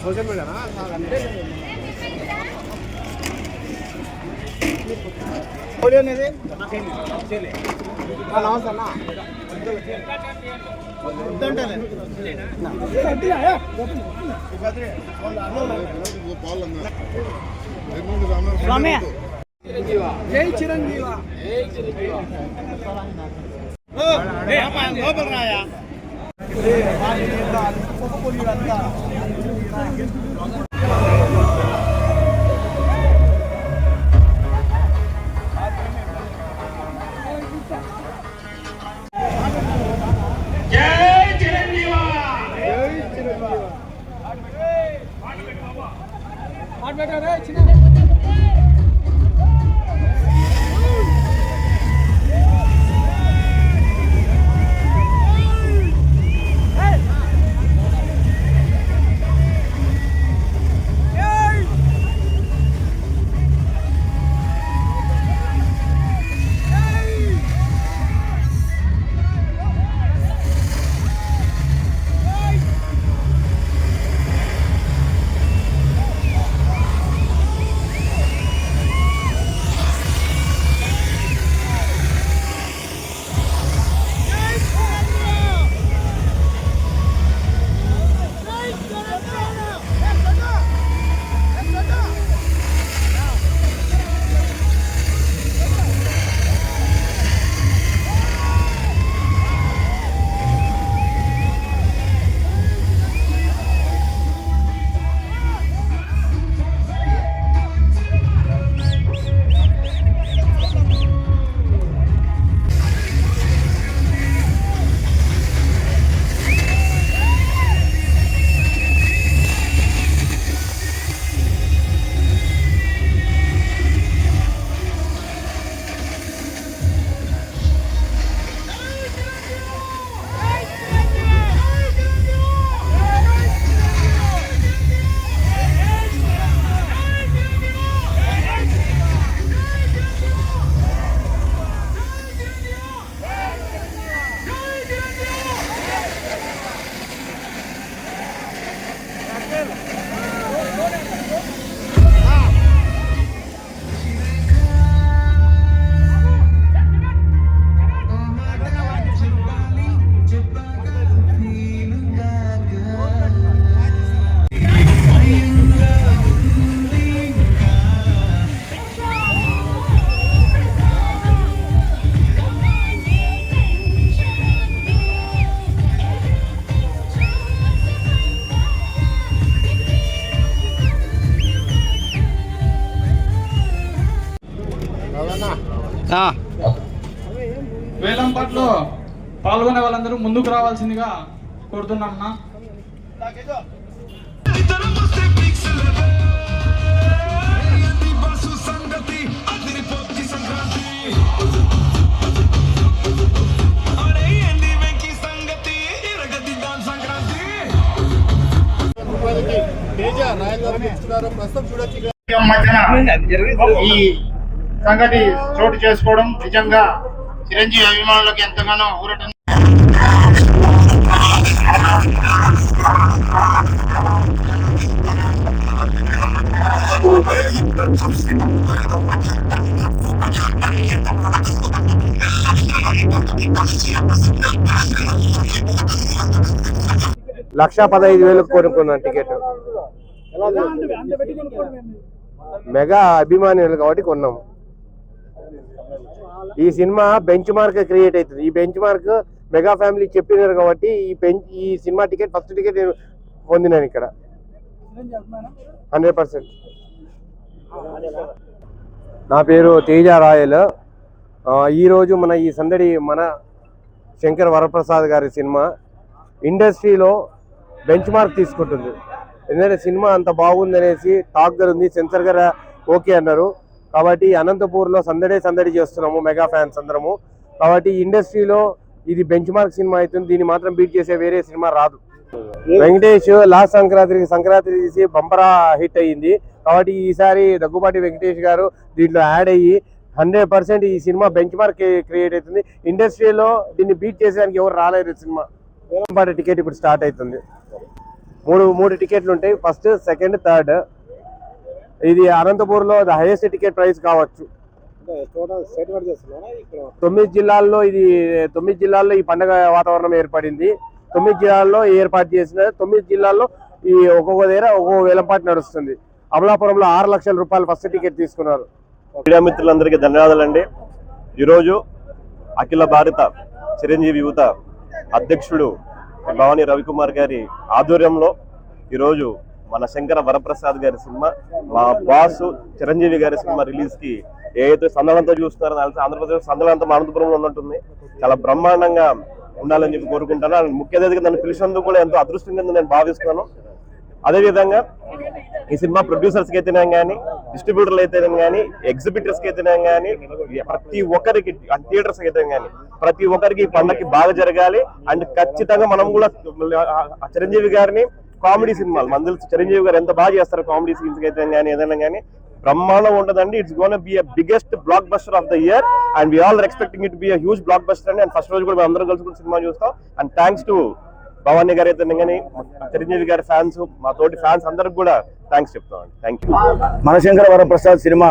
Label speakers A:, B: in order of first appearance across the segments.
A: Social మీడియానా నమస్తే అన్న జై చిరంజీవ లోపల రాయా
B: వేలంపాట్లో పాల్గొనే వాళ్ళందరూ ముందుకు రావాల్సిందిగా కోరుతున్నామన్నా.
C: ఈ సంగతి చోటు చేసుకోవడం నిజంగా చిరంజీవి అభిమానులకు ఎంతగానో ఊరట.
A: $1,15,000 కొనుక్కున్నాను టికెట్. మెగా అభిమానులు కాబట్టి కొన్నాము. ఈ సినిమా బెంచ్ మార్క్ క్రియేట్ అవుతుంది. ఈ బెంచ్ మార్క్ మెగా ఫ్యామిలీ చెప్పినారు కాబట్టి ఈ సినిమా టికెట్ ఫస్ట్ టికెట్ నేను పొందినాను ఇక్కడ 100%. నా పేరు తేజ రాయల్. ఈరోజు ఈ సందడి మన శంకర్ వరప్రసాద్ గారి సినిమా ఇండస్ట్రీలో బెంచ్ మార్క్ తీసుకుంటుంది. ఎందుకంటే సినిమా అంత బాగుందనేసి టాక్ గారు ఉంది, సెన్సర్ గారు ఓకే అన్నారు. కాబట్టి అనంతపూర్లో సందడి చేస్తున్నాము మెగా ఫ్యాన్స్ అందరము. కాబట్టి ఇండస్ట్రీలో ఇది బెంచ్ మార్క్ సినిమా అవుతుంది. దీన్ని మాత్రం బీట్ చేసే వేరే సినిమా రాదు. వెంకటేష్ లాస్ట్ సంక్రాంతి తీసి బంపరా హిట్ అయ్యింది. కాబట్టి ఈసారి దగ్గుబాటి వెంకటేష్ గారు దీంట్లో యాడ్ అయ్యి 100% ఈ సినిమా బెంచ్ మార్క్ క్రియేట్ అవుతుంది. ఇండస్ట్రీలో దీన్ని బీట్ చేసేదానికి ఎవరు రాలేరు సినిమా. వేలంపాట టికెట్ ఇప్పుడు స్టార్ట్ అవుతుంది. మూడు టికెట్లు ఉంటాయి, ఫస్ట్, సెకండ్, థర్డ్. ఇది అనంతపూర్లో ద హైయెస్ట్ టికెట్ ప్రైస్ కావచ్చు. 9 జిల్లాల్లో ఈ పండుగ వాతావరణం ఏర్పడింది. 9 జిల్లాల్లో ఏర్పాటు చేసిన 9 జిల్లాల్లో ఈ ఒక్కొక్క దగ్గర ఒక్కొక్క వేలంపాట నడుస్తుంది. అమలాపురంలో 6 లక్షల రూపాయలు ఫస్ట్ టికెట్ తీసుకున్నారు.
D: మీడియా మిత్రులందరికీ ధన్యవాదాలండి. ఈరోజు అఖిల భారత చిరంజీవి యువత అధ్యక్షుడు భవానీ రవికుమార్ గారి ఆధ్వర్యంలో ఈరోజు మన శంకర వరప్రసాద్ గారి సినిమా, మా బాసు చిరంజీవి గారి సినిమా రిలీజ్ కి ఏదైతే సందలంతా చూస్తున్నారో ఆంధ్రప్రదేశ్ సందలంతా మా అనంతపురంలో ఉన్నట్టుంది. చాలా బ్రహ్మాండంగా ఉండాలని చెప్పి కోరుకుంటాను. ముఖ్య అతిథిగా నన్ను పిలిచినందుకు కూడా ఎంతో అదృష్టంగా నేను భావిస్తున్నాను. అదేవిధంగా ఈ సినిమా ప్రొడ్యూసర్స్కి అయితేనే కానీ, డిస్ట్రిబ్యూటర్లు అయితేనే కానీ, ఎగ్జిబిటర్స్కి అయితేనే కానీ, ప్రతి ఒక్కరికి, థియేటర్స్కి అయితే కానీ ప్రతి ఒక్కరికి ఈ పండుగకి బాగా జరగాలి. అండ్ ఖచ్చితంగా మనం కూడా చిరంజీవి గారిని కామెడీ సినిమాలు, మన తెలుసు చిరంజీవి గారు ఎంత బాగా చేస్తారు కామెడీ సీన్స్ అయితే కానీ, ఏదైనా కానీ బ్రహ్మాండం ఉంటుందండి. It's gonna be a biggest blockbuster of the year and we all expecting it be a huge blockbuster అండి. అండ్ ఫస్ట్ రోజు కూడా మేము అందరం కలిసి కూడా సినిమా చూస్తాం. అండ్ థ్యాంక్స్ టు భవానీ గారు అయితే కానీ, చిరంజీవి గారి ఫ్యాన్స్, మా తోటి ఫ్యాన్స్ అందరికి కూడా థ్యాంక్స్ చెప్తామండి. Thank you.
E: మన శంకర వరప్రసాద్ సినిమా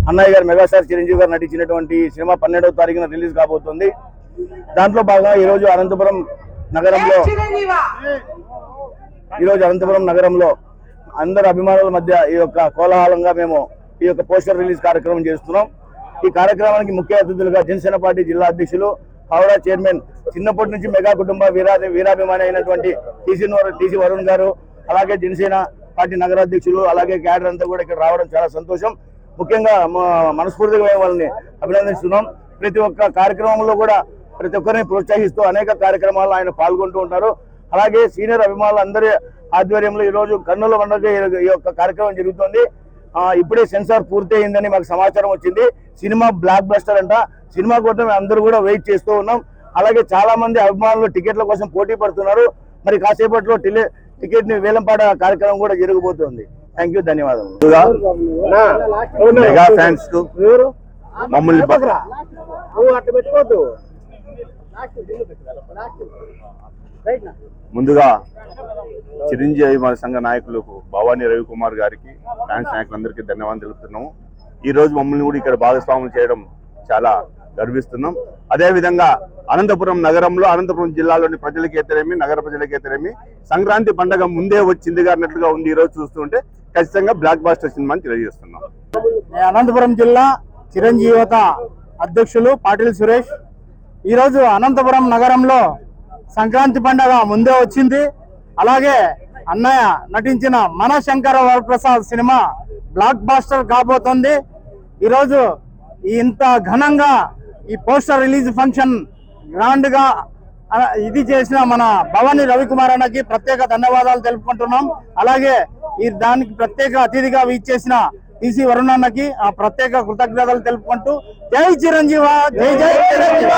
E: అన్నయ్య గారు మెగాస్టార్ చిరంజీవి గారు నటించినటువంటి సినిమా 12వ తారీఖున రిలీజ్ కాబోతుంది. దాంట్లో భాగంగా ఈరోజు అనంతపురం నగరంలో అందరు అభిమానుల మధ్య ఈ యొక్క కోలాహలంగా మేము ఈ యొక్క పోస్టర్ రిలీజ్ కార్యక్రమం చేస్తున్నాం. ఈ కార్యక్రమానికి ముఖ్య అతిథులుగా జనసేన పార్టీ జిల్లా అధ్యక్షులు, హౌరా చైర్మన్, చిన్నప్పటి నుంచి మెగా కుటుంబ వీరాభిమాని అయినటువంటి టీసీ వరుణ్ గారు, అలాగే జనసేన పార్టీ నగరాధ్యక్షులు, అలాగే క్యాడర్ అంతా కూడా ఇక్కడ రావడం చాలా సంతోషం. ముఖ్యంగా మనస్ఫూర్తిగా మేము వాళ్ళని అభినందిస్తున్నాం. ప్రతి ఒక్క కార్యక్రమంలో కూడా ప్రతి ఒక్కరిని ప్రోత్సహిస్తూ అనేక కార్యక్రమాల్లో ఆయన పాల్గొంటూ ఉంటారు. అలాగే సీనియర్ అభిమానులు అందరి ఆధ్వర్యంలో ఈరోజు కన్నుల పండుగ ఈ యొక్క కార్యక్రమం జరుగుతుంది. ఇప్పుడే సెన్సార్ పూర్తి అయిందని మాకు సమాచారం వచ్చింది. సినిమా బ్లాక్ బస్టర్ అంట. సినిమా కోసం అందరూ కూడా వెయిట్ చేస్తూ ఉన్నాం. అలాగే చాలా మంది అభిమానులు టికెట్ల కోసం పోటీ పడుతున్నారు. మరి కాసేపట్లో టికెట్ ని వేలంపాట కార్యక్రమం కూడా జరగబోతోంది. థ్యాంక్ యూ, ధన్యవాదాలు.
D: మెగా ఫ్యాన్స్ కు మమ్మల్ని ముందుగా చిరంజీవి అభిమాన సంఘ నాయకులకు భవానీ రవికుమార్ గారికి, ఫ్యాన్స్ నాయకులందరికీ ధన్యవాదాలు తెలుపుతున్నాము. ఈ రోజు మమ్మల్ని కూడా ఇక్కడ భాగస్వాములు చేయడం చాలా గర్విస్తున్నాం. అదేవిధంగా అనంతపురం నగరంలో, అనంతపురం జిల్లాలోని ప్రజలకైతేనేమి, నగర ప్రజలకైతేనేమి సంక్రాంతి పండుగ ముందే వచ్చిందిగా అన్నట్లుగా ఉంది. ఈ రోజు చూస్తుంటే ఖచ్చితంగా బ్లాక్ బాస్టర్ సినిమా అని తెలియజేస్తున్నాం.
E: అనంతపురం జిల్లా చిరంజీవత అధ్యక్షులు పాటిల్ సురేష్. ఈరోజు అనంతపురం నగరంలో సంక్రాంతి పండుగ ముందే వచ్చింది. అలాగే అన్నయ్య నటించిన మన శంకర వరప్రసాద్ సినిమా బ్లాక్ బాస్టర్ కాబోతోంది. ఈరోజు ఇంత ఘనంగా ఈ పోస్టర్ రిలీజ్ ఫంక్షన్ గ్రాండ్ గా ఇది చేసిన మన భవానీ రవికుమార్ అన్నకి ప్రత్యేక ధన్యవాదాలు తెలుపుకుంటున్నాం. అలాగే దానికి ప్రత్యేక అతిథిగా ఇచ్చేసిన టీసీ వరుణ్ అన్నకి ప్రత్యేక కృతజ్ఞతలు తెలుపుకుంటూ జై చిరంజీవ, జై జై చిరంజీవ.